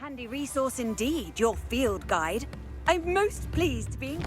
Handy resource indeed, your field guide. I'm most pleased being...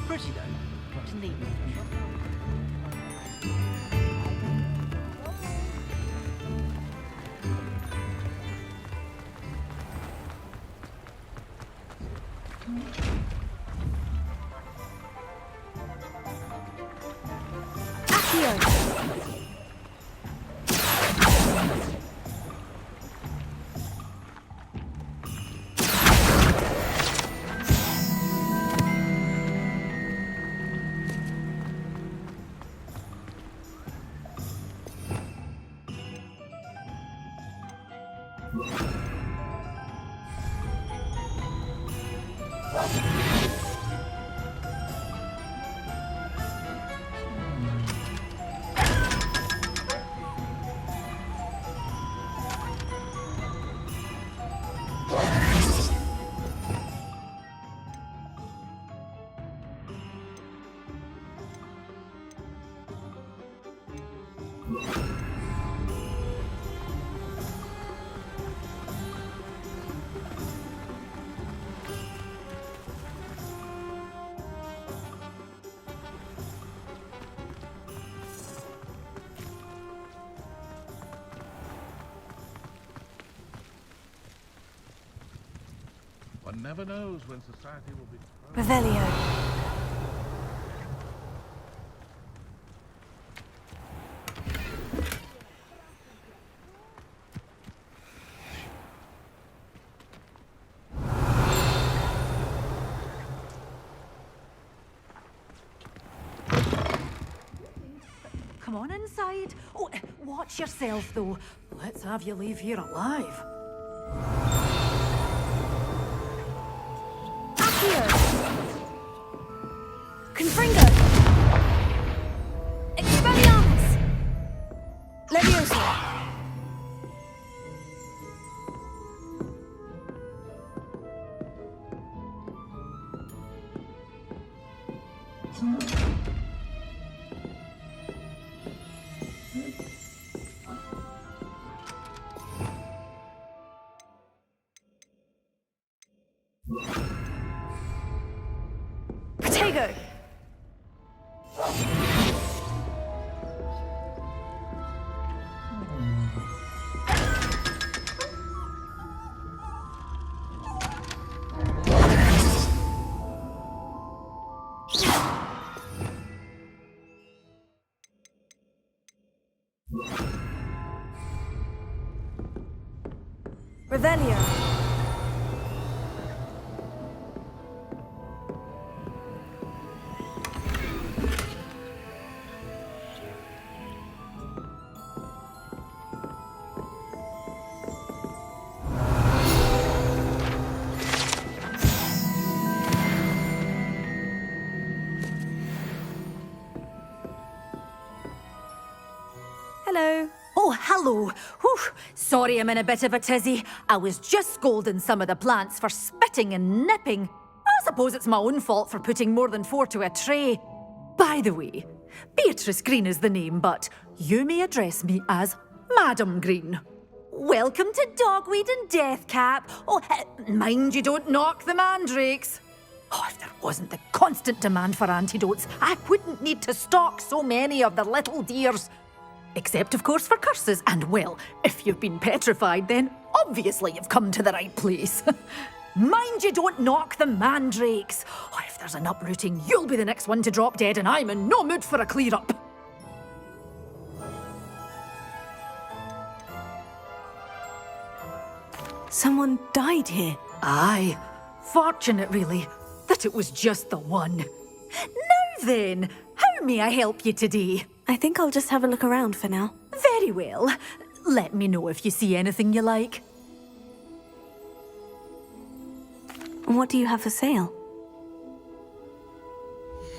Pretty though. What's neat? One never knows when society will be... Revelio. Come on inside. Oh, watch yourself though. Let's have you leave here alive. Confringo! Expelliarmus! Leviosa! Protego! Revelio. Hello. Oh, hello. Whew. Sorry I'm in a bit of a tizzy. I was just scolding some of the plants for spitting and nipping. I suppose it's my own fault for putting more than 4 to a tray. By the way, Beatrice Green is the name, but you may address me as Madam Green. Welcome to Dogweed and Deathcap. Oh, mind you don't knock the mandrakes. Oh, if there wasn't the constant demand for antidotes, I wouldn't need to stock so many of the little dears. Except, of course, for curses. And, well, if you've been petrified, then obviously you've come to the right place. Mind you don't knock the mandrakes. Oh, if there's an uprooting, you'll be the next one to drop dead, and I'm in no mood for a clear-up. Someone died here. Aye. Fortunate, really, that it was just the one. Now then, how may I help you today? I think I'll just have a look around for now. Very well. Let me know if you see anything you like. And what do you have for sale?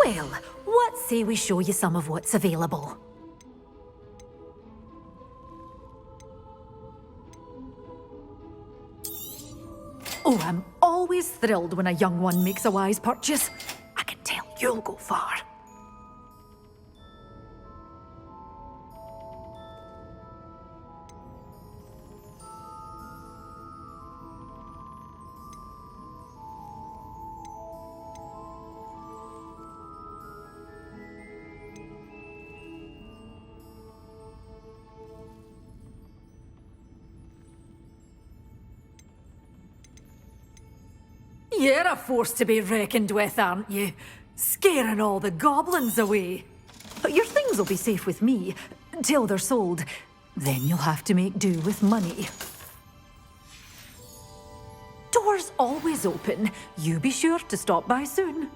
Well, what say we show you some of what's available? Oh, I'm always thrilled when a young one makes a wise purchase. I can tell you'll go far. You're a force to be reckoned with, aren't you? Scaring all the goblins away. But your things will be safe with me, till they're sold. Then you'll have to make do with money. Doors always open. You be sure to stop by soon.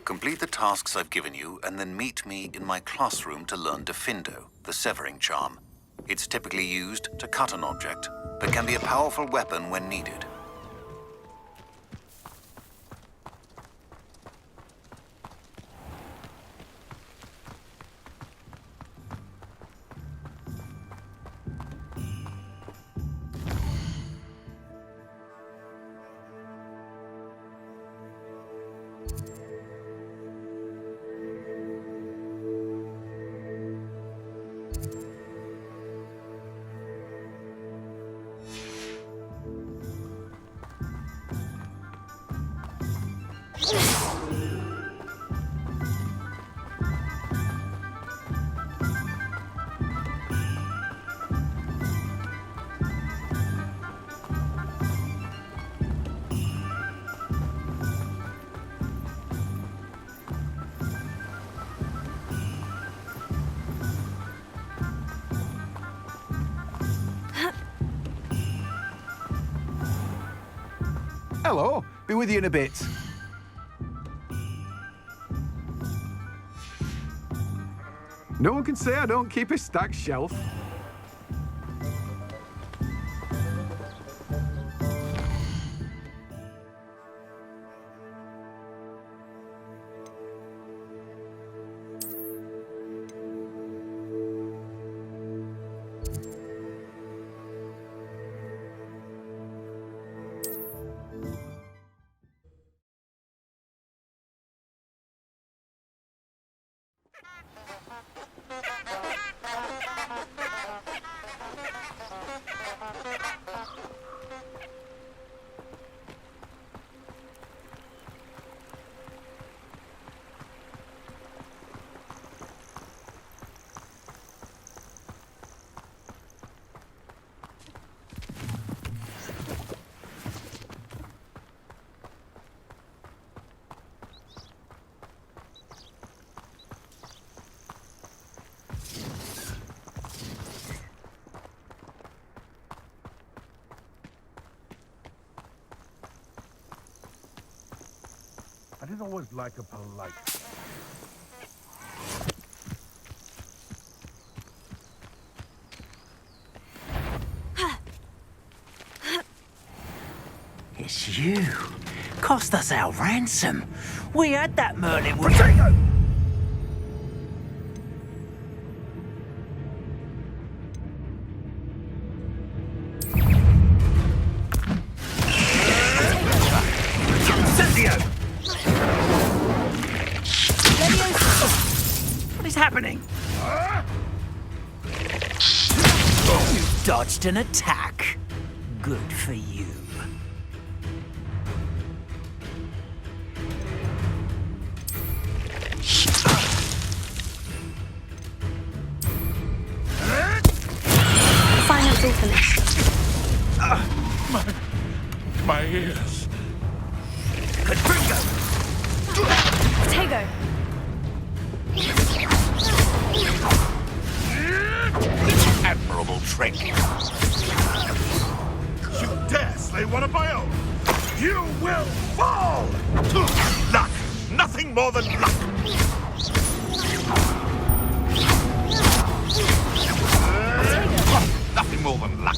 Complete the tasks I've given you, and then meet me in my classroom to learn Defindo, the severing charm. It's typically used to cut an object, but can be a powerful weapon when needed. Hello, be with you in a bit. No one can say I don't keep a stacked shelf. I didn't always like a polite. It's you. Cost us our ransom. We had that Merlin Potato! Incendio! happening? You dodged an attack. Good for you. Finance all finished. My ears. Confringo! Tego! Admirable trick. You dare slay one of my own? You will fall! Luck! Nothing more than luck! Nothing more than luck.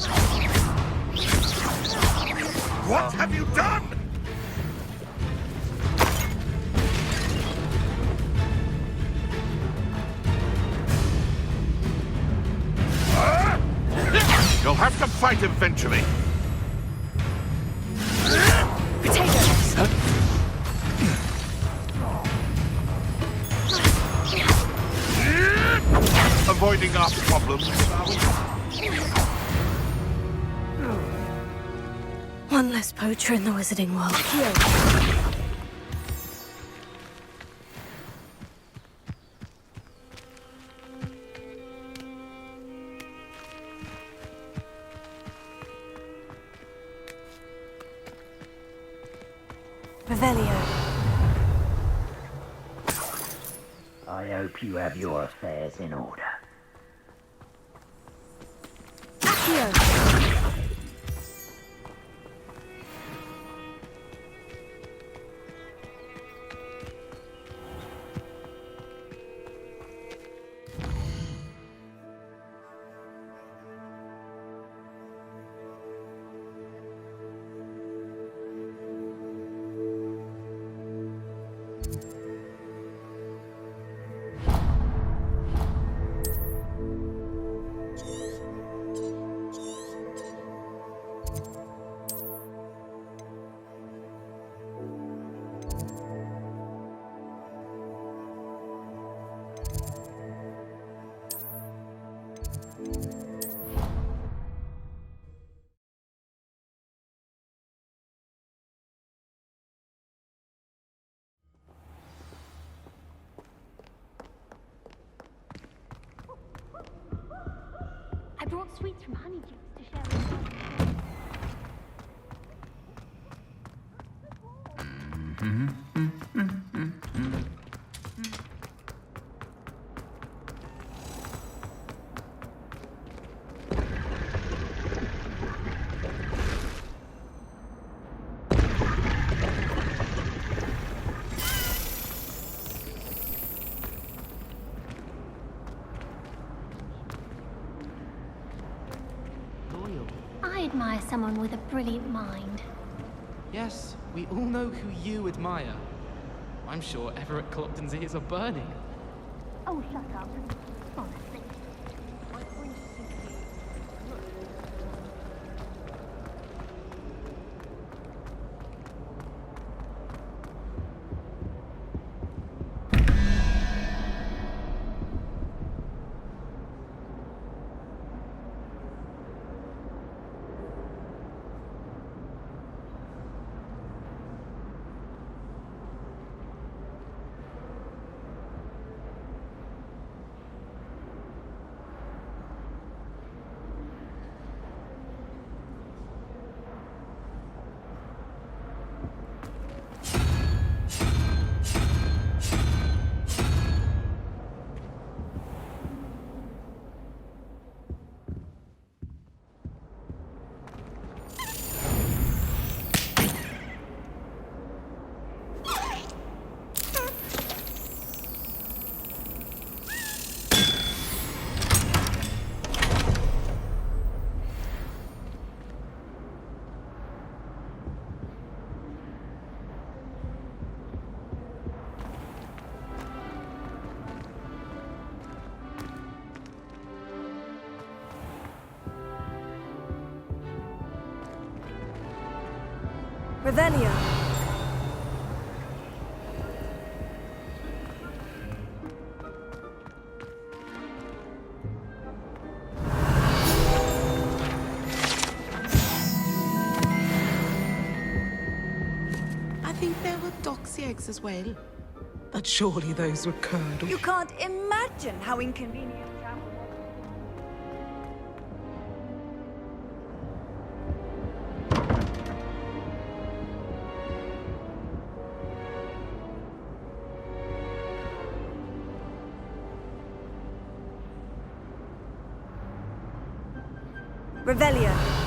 What have you done? You'll have to fight eventually. Potatoes! Avoiding our problems. One less poacher in the wizarding world. Revelio. I hope you have your affairs in order. Accio. I brought sweets from Honeydew to share with you. I admire someone with a brilliant mind. Yes, we all know who you admire. I'm sure Everett Clopton's ears are burning. Oh, shut up. Honestly. Revelio. think there were doxy eggs as well? But surely those were curdled. You can't imagine how inconvenient travel was. Revelio.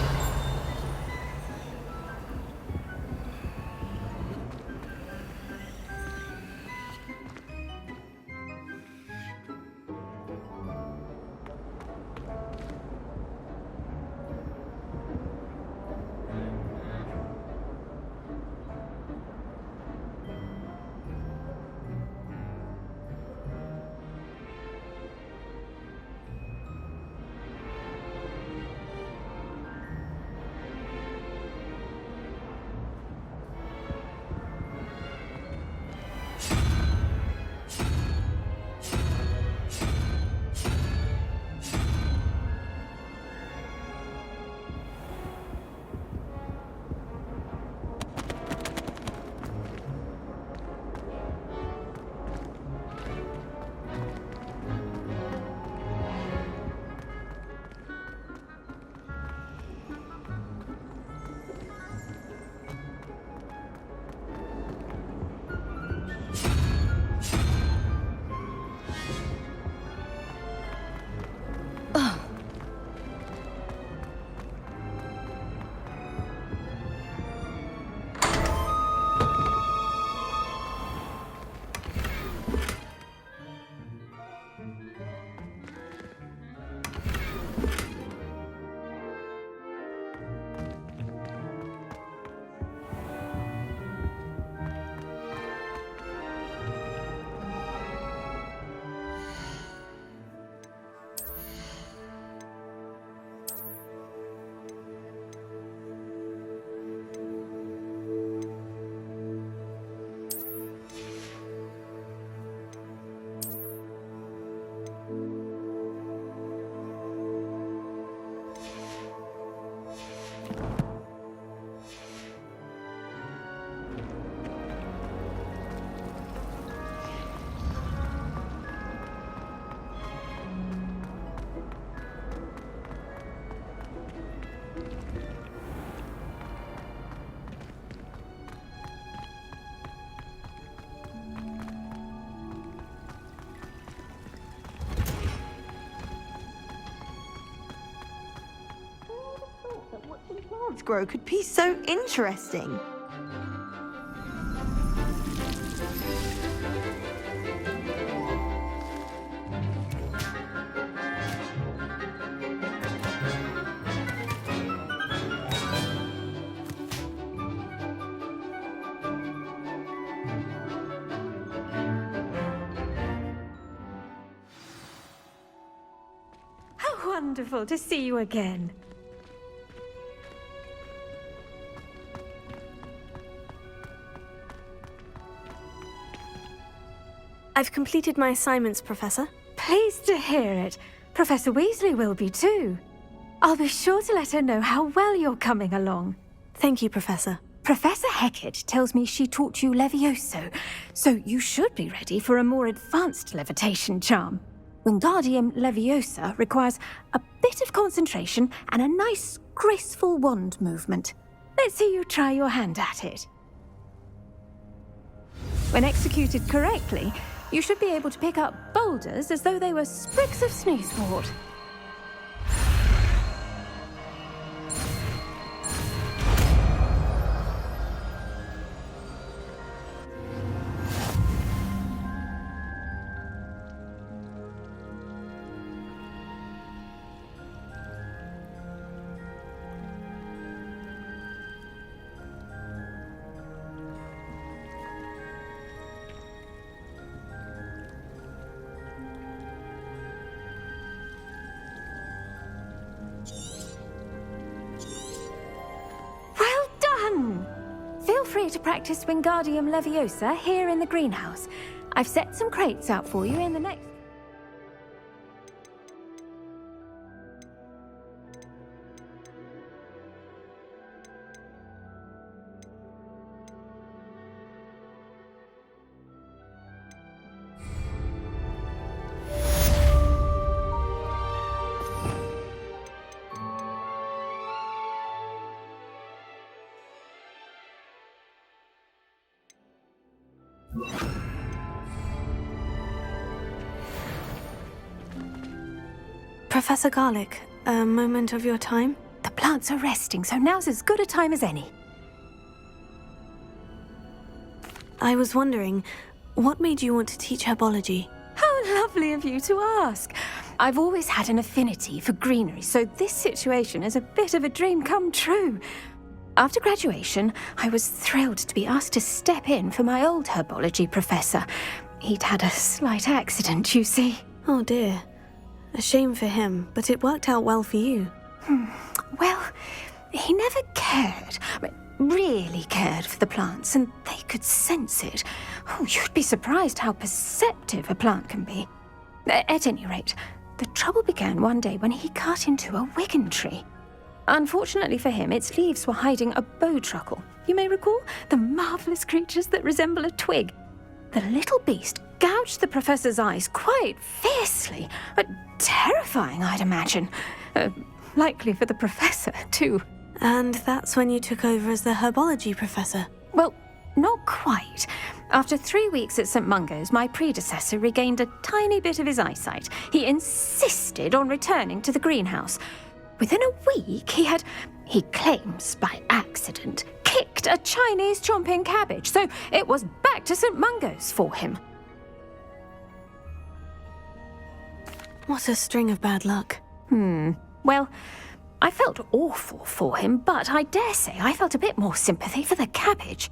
Plants grow could be so interesting. How wonderful to see you again. I've completed my assignments, Professor. Pleased to hear it. Professor Weasley will be too. I'll be sure to let her know how well you're coming along. Thank you, Professor. Professor Hecat tells me she taught you Levioso, so you should be ready for a more advanced levitation charm. Wingardium Leviosa requires a bit of concentration and a nice, graceful wand movement. Let's see you try your hand at it. When executed correctly, you should be able to pick up boulders as though they were sprigs of snoozewort. Feel free to practice Wingardium Leviosa here in the greenhouse. I've set some crates out for you in the next... Professor Garlic, a moment of your time? The plants are resting, so now's as good a time as any. I was wondering, what made you want to teach herbology? How lovely of you to ask. I've always had an affinity for greenery, so this situation is a bit of a dream come true. After graduation, I was thrilled to be asked to step in for my old herbology professor. He'd had a slight accident, you see. Oh dear. A shame for him, but it worked out well for you. Well, he never cared, really cared for the plants, and they could sense it. Oh, you'd be surprised how perceptive a plant can be. At any rate, the trouble began one day when he cut into a wigan tree. Unfortunately for him, its leaves were hiding a bowtruckle. You may recall the marvellous creatures that resemble a twig. The little beast gouged the professor's eyes quite fiercely, but terrifying, I'd imagine. Likely for the professor, too. And that's when you took over as the herbology professor? Well, not quite. After 3 weeks at St. Mungo's, my predecessor regained a tiny bit of his eyesight. He insisted on returning to the greenhouse. Within a week, he claims by accident, kicked a Chinese chomping cabbage, so it was back to St. Mungo's for him. What a string of bad luck. Well, I felt awful for him, but I dare say I felt a bit more sympathy for the cabbage.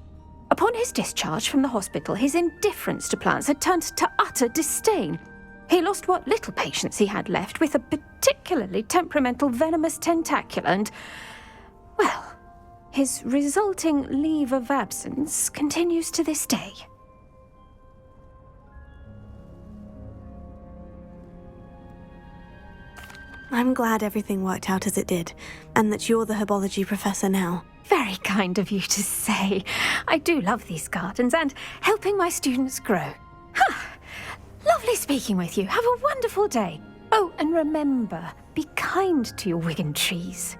Upon his discharge from the hospital, his indifference to plants had turned to utter disdain. He lost what little patience he had left with a particularly temperamental venomous tentacula and, well, his resulting leave of absence continues to this day. I'm glad everything worked out as it did, and that you're the herbology professor now. Very kind of you to say. I do love these gardens and helping my students grow. Lovely speaking with you. Have a wonderful day. Oh, and remember, be kind to your wigan trees.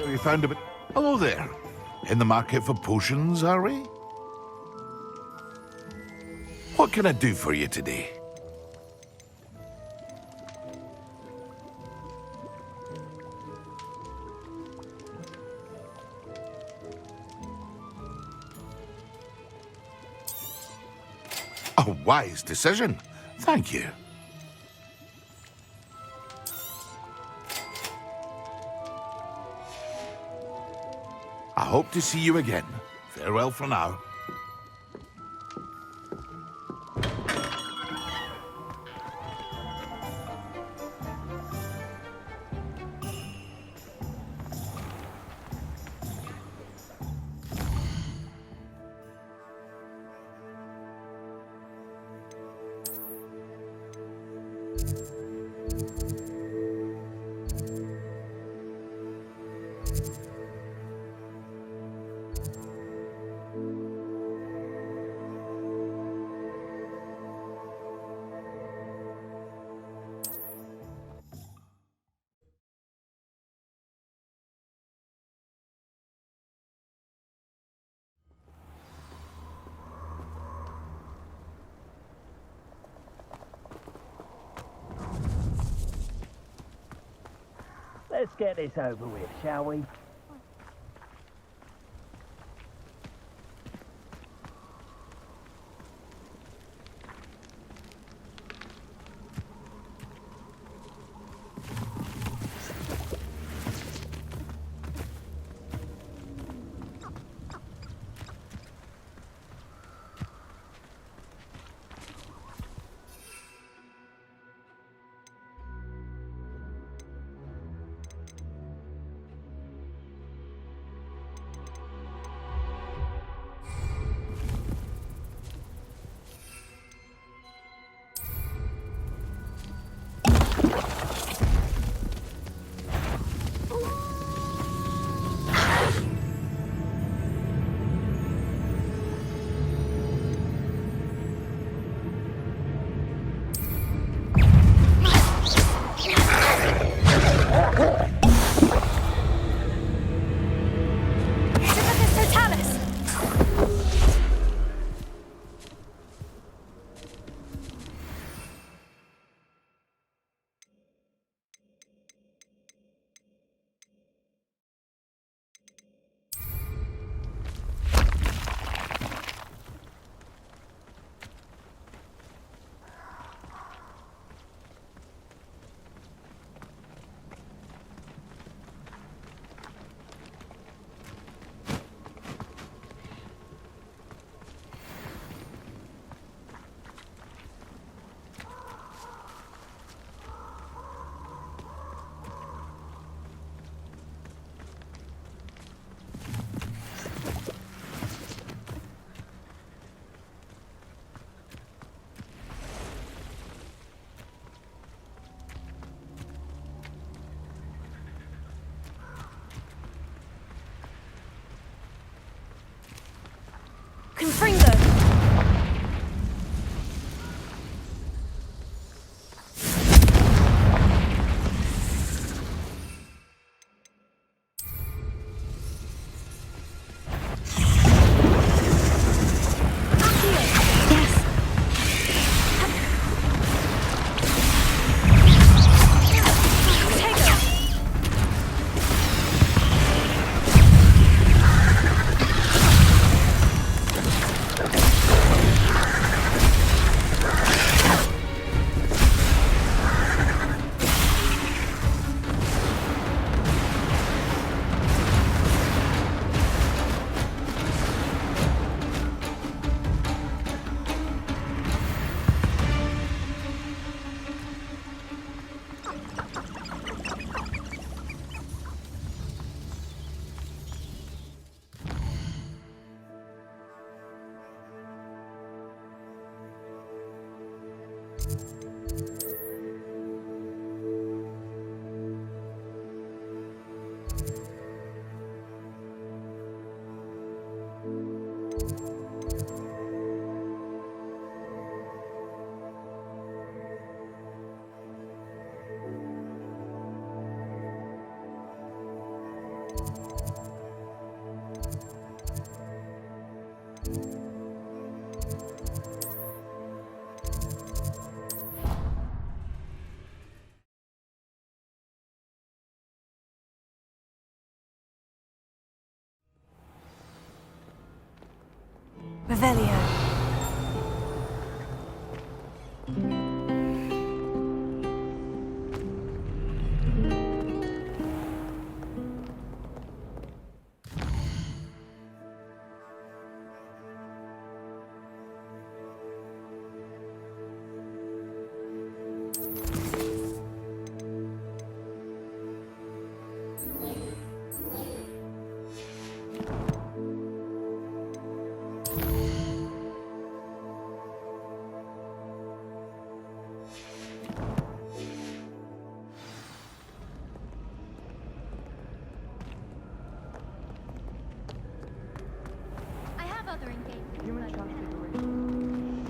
We found a bit... Hello there. In the market for potions, are we? What can I do for you today? A wise decision. Thank you. I hope to see you again. Farewell for now. Let's get this over with, shall we? Confringo! Revelio. Other engagement. Human transfiguration.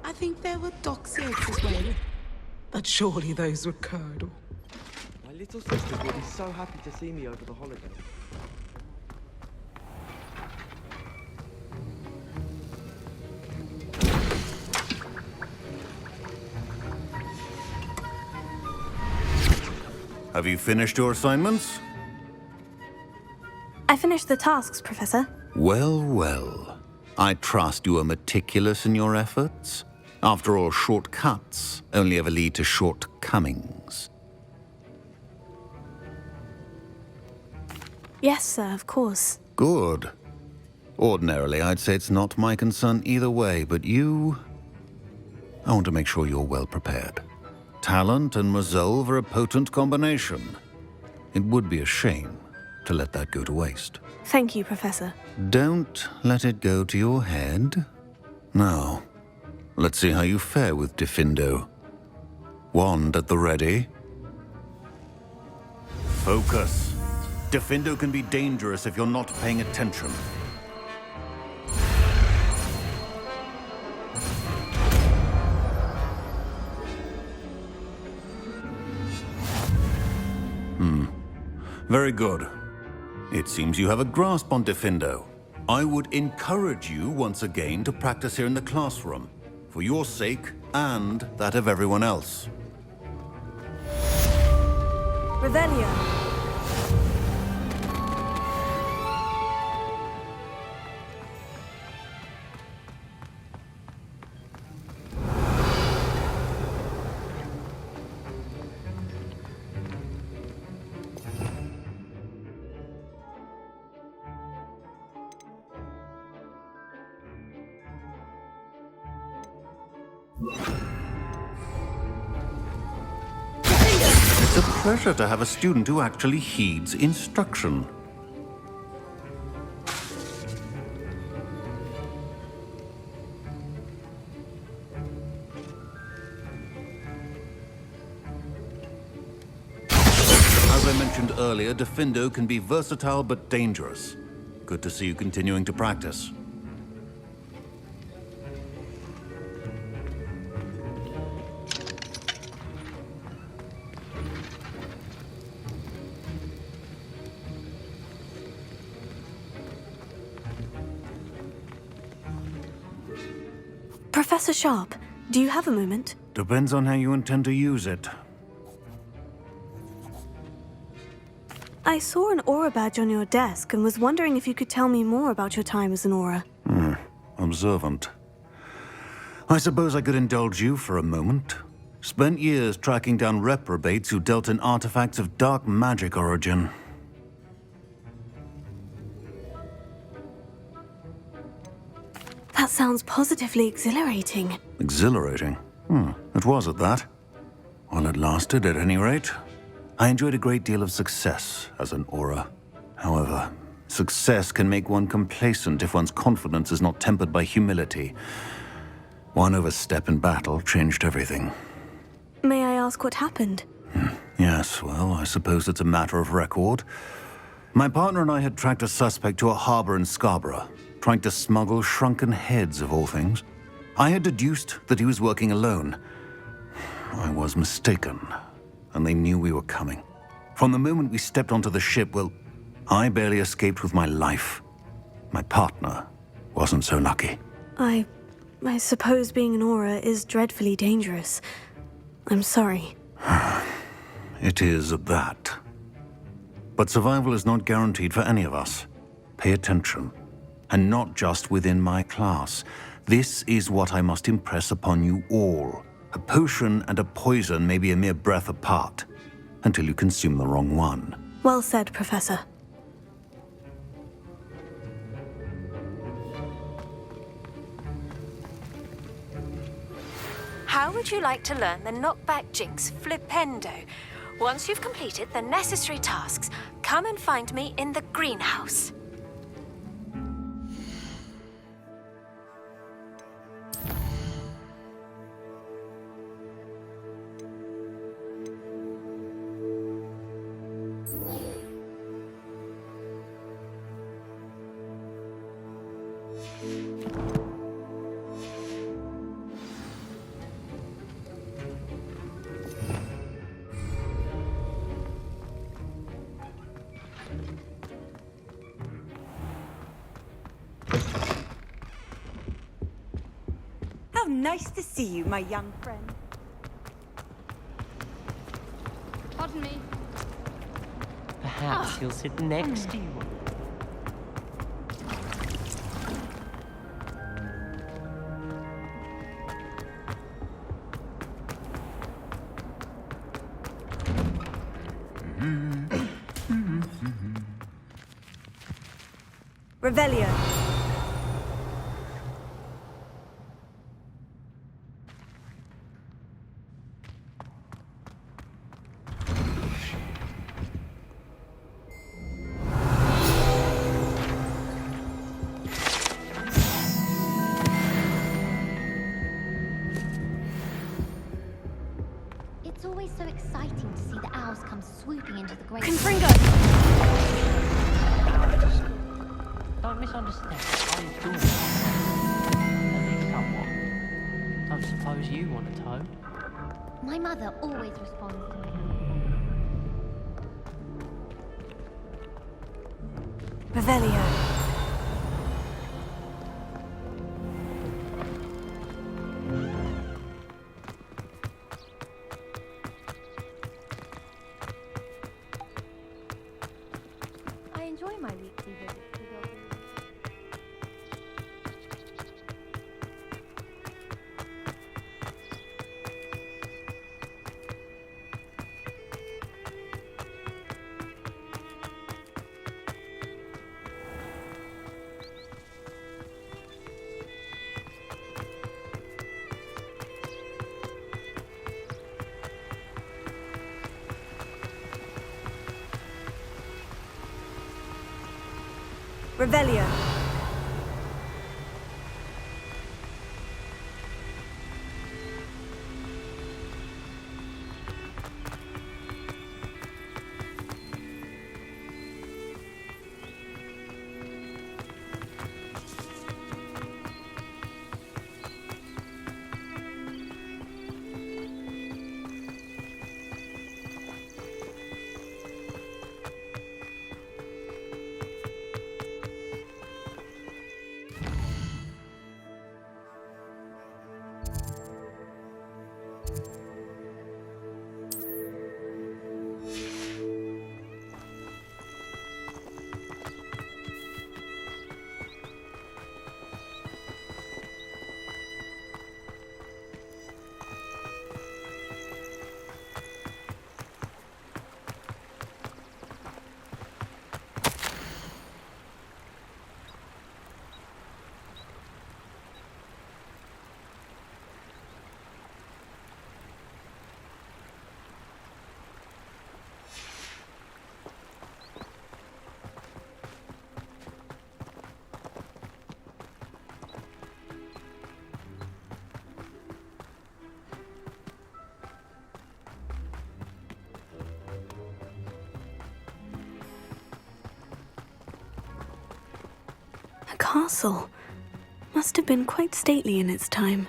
I think there were dox eggs as well. But surely those were curdle. My little sister will be so happy to see me over the holidays. Have you finished your assignments? I finished the tasks, Professor. Well, well. I trust you are meticulous in your efforts. After all, shortcuts only ever lead to shortcomings. Yes, sir, of course. Good. Ordinarily, I'd say it's not my concern either way, but you... I want to make sure you're well prepared. Talent and resolve are a potent combination. It would be a shame to let that go to waste. Thank you, Professor. Don't let it go to your head. Now, let's see how you fare with Diffindo. Wand at the ready. Focus. Diffindo can be dangerous if you're not paying attention. Very good. It seems you have a grasp on Diffindo. I would encourage you once again to practice here in the classroom, for your sake and that of everyone else. Revelio. It's a pleasure to have a student who actually heeds instruction. As I mentioned earlier, Diffindo can be versatile but dangerous. Good to see you continuing to practice. Professor Sharp, do you have a moment? Depends on how you intend to use it. I saw an Aura badge on your desk and was wondering if you could tell me more about your time as an Aura. Observant. I suppose I could indulge you for a moment. Spent years tracking down reprobates who dealt in artifacts of dark magic origin. That sounds positively exhilarating. Exhilarating? It was at that. While it lasted, at any rate. I enjoyed a great deal of success as an Aura. However, success can make one complacent if one's confidence is not tempered by humility. One overstep in battle changed everything. May I ask what happened? Yes, well, I suppose it's a matter of record. My partner and I had tracked a suspect to a harbor in Scarborough, trying to smuggle shrunken heads of all things. I had deduced that he was working alone. I was mistaken, and they knew we were coming. From the moment we stepped onto the ship, well, I barely escaped with my life. My partner wasn't so lucky. I suppose being an Aura is dreadfully dangerous. I'm sorry. It is at that. But survival is not guaranteed for any of us. Pay attention. And not just within my class. This is what I must impress upon you all. A potion and a poison may be a mere breath apart, until you consume the wrong one. Well said, Professor. How would you like to learn the knockback jinx Flipendo? Once you've completed the necessary tasks, come and find me in the greenhouse. How nice to see you, my young friend. Pardon me. perhaps he'll sit next to you. Revelio. It's always so exciting to see the owls come swooping into the great... Confringo! Don't misunderstand. I adore you. At least somewhat. Don't suppose you want a toad? My mother always responds to me. Revelio. I enjoy my weekly visits to Goldie. Revelio. A castle. Must have been quite stately in its time.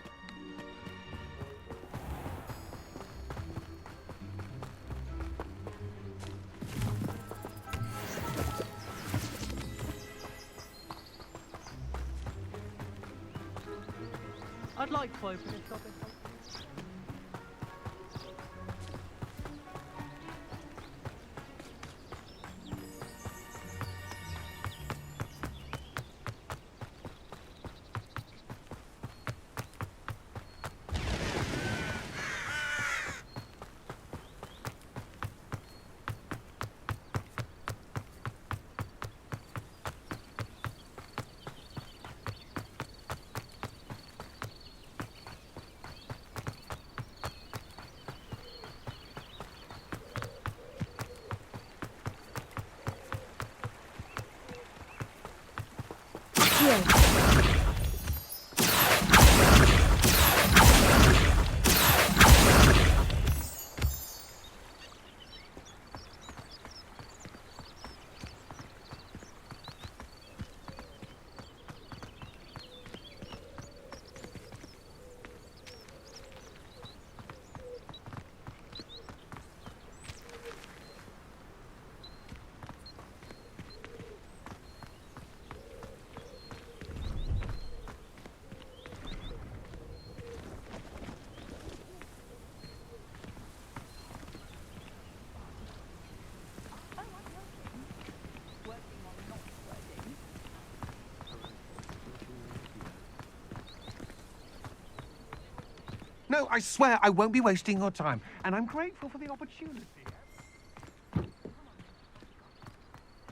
I'd like to open a shop. No, I swear I won't be wasting your time. And I'm grateful for the opportunity.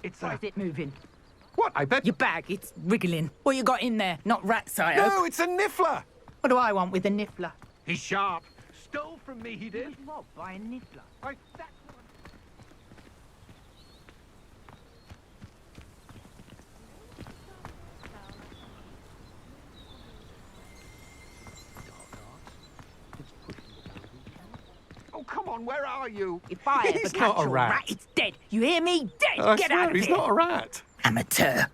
It's Why is it moving? What? I bet... Your bag, it's wriggling. What you got in there? Not rats, I hope. No, it's a niffler! What do I want with a niffler? He's sharp. Stole from me, he He did. was robbed by a niffler. That's what Oh, come on, where are you? If I ever He's catch not a your rat. it's dead. You hear me? Dead. I Get swear, out of he's here. not a rat. Amateur.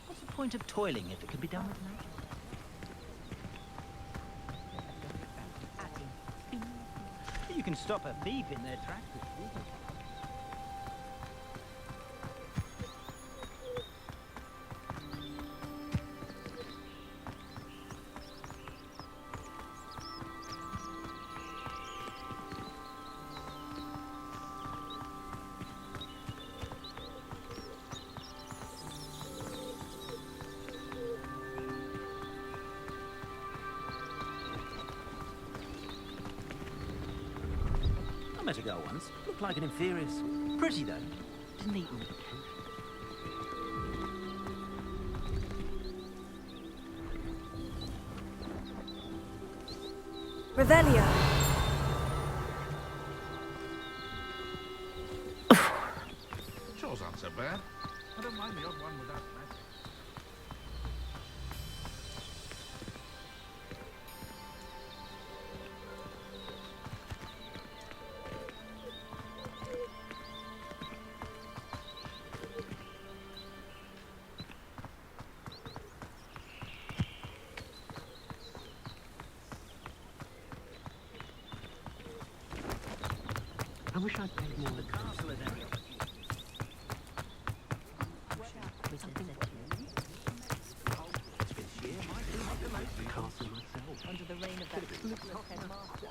What's the point of toiling if it can be done with magic? You can stop a thief in their tracks. I met a girl once. Looked like an inferior. Pretty though. Didn't eat me. Revelio. Chores aren't so bad. I don't mind the odd one without magic. I wish I'd paid more. The castle is empty. The castle myself. Under the reign of that ruthless headmaster.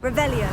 Revelio.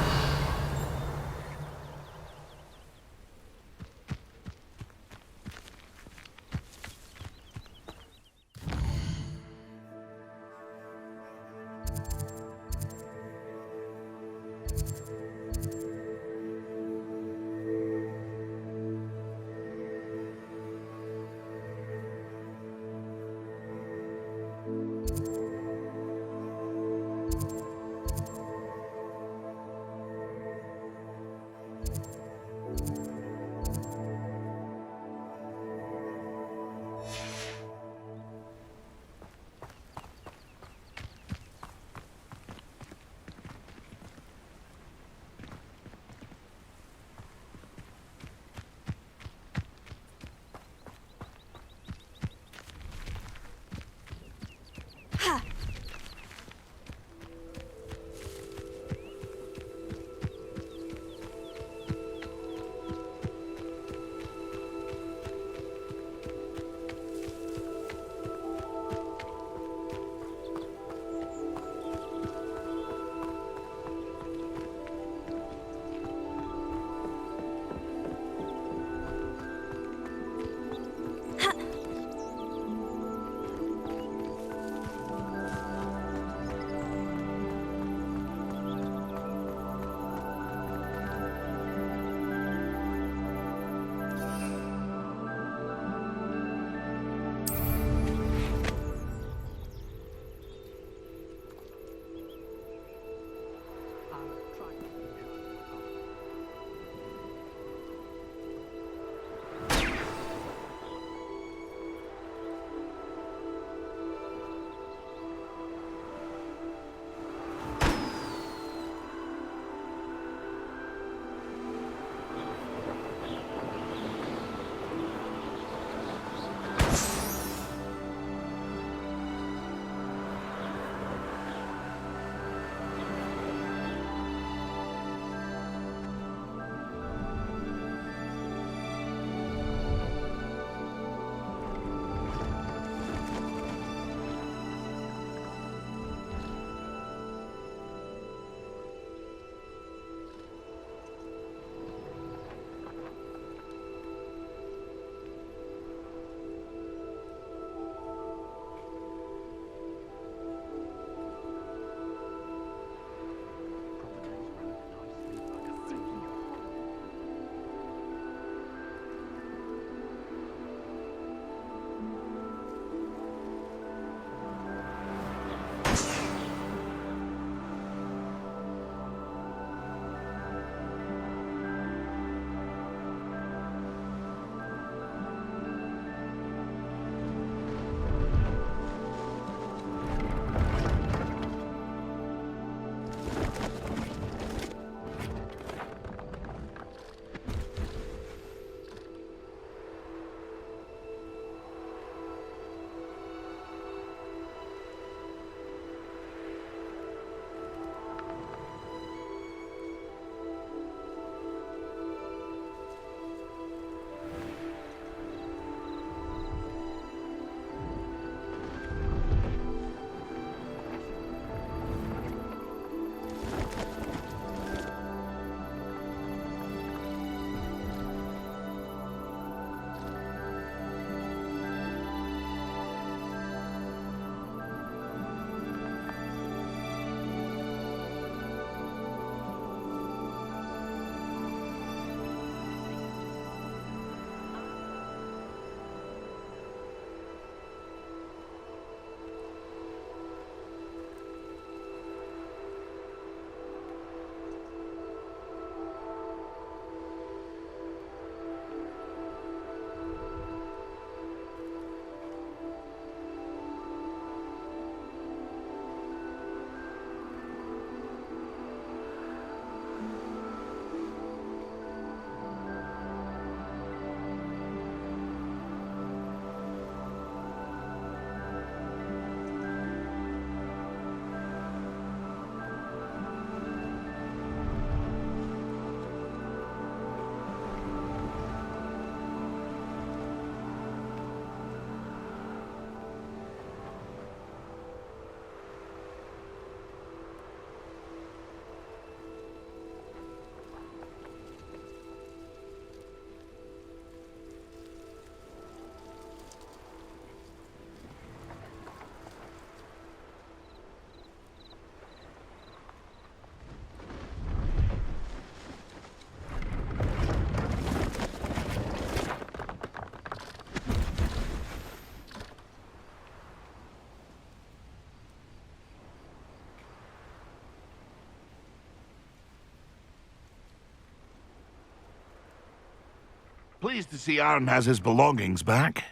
Pleased to see Arn has his belongings back.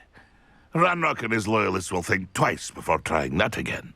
Ranrock and his loyalists will think twice before trying that again.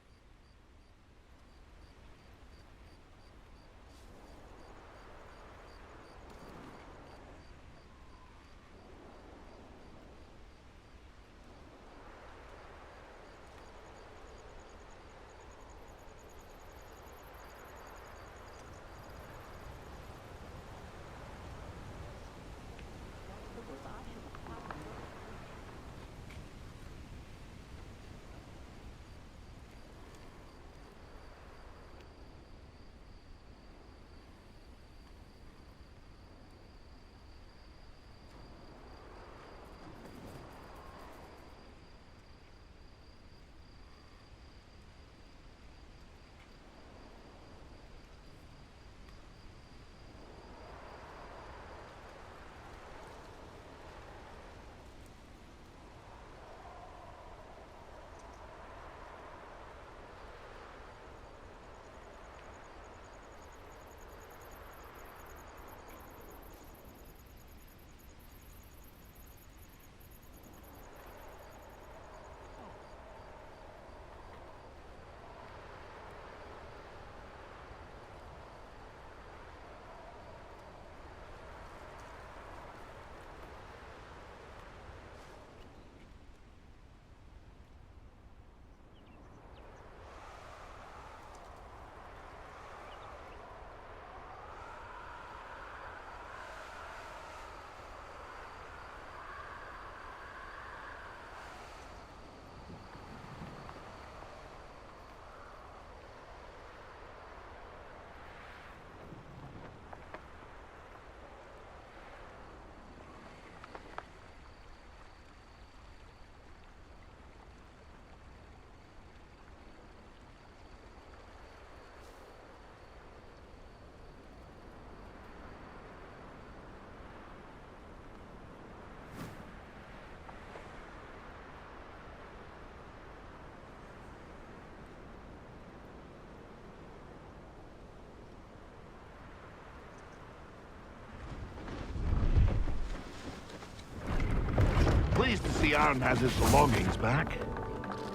Pleased to see Arn has his belongings back.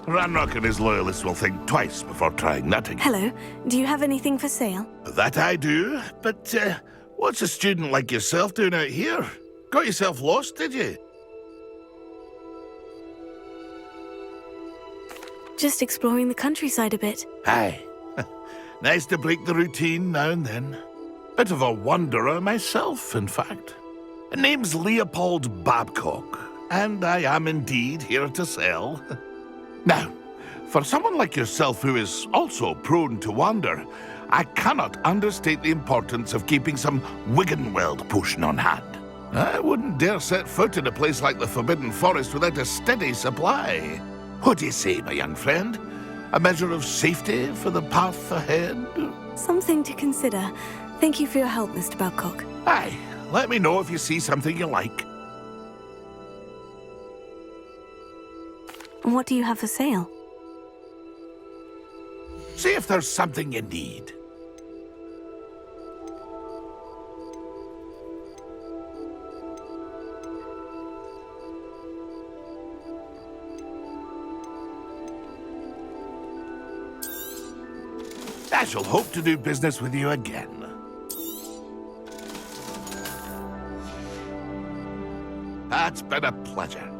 Ranrock and his loyalists will think twice before trying that again. Hello, do you have anything for sale? That I do, but what's a student like yourself doing out here? Got yourself lost, did you? Just exploring the countryside a bit. Aye. Nice to break the routine now and then. Bit of a wanderer myself, in fact. Name's Leopold Babcock, and I am indeed here to sell. Now, for someone like yourself who is also prone to wander, I cannot understate the importance of keeping some Wiggenweld potion on hand. I wouldn't dare set foot in a place like the Forbidden Forest without a steady supply. What do you say, my young friend? A measure of safety for the path ahead? Something to consider. Thank you for your help, Mr. Babcock. Aye, let me know if you see something you like. What do you have for sale? See if there's something you need. I shall hope to do business with you again. It's been a pleasure.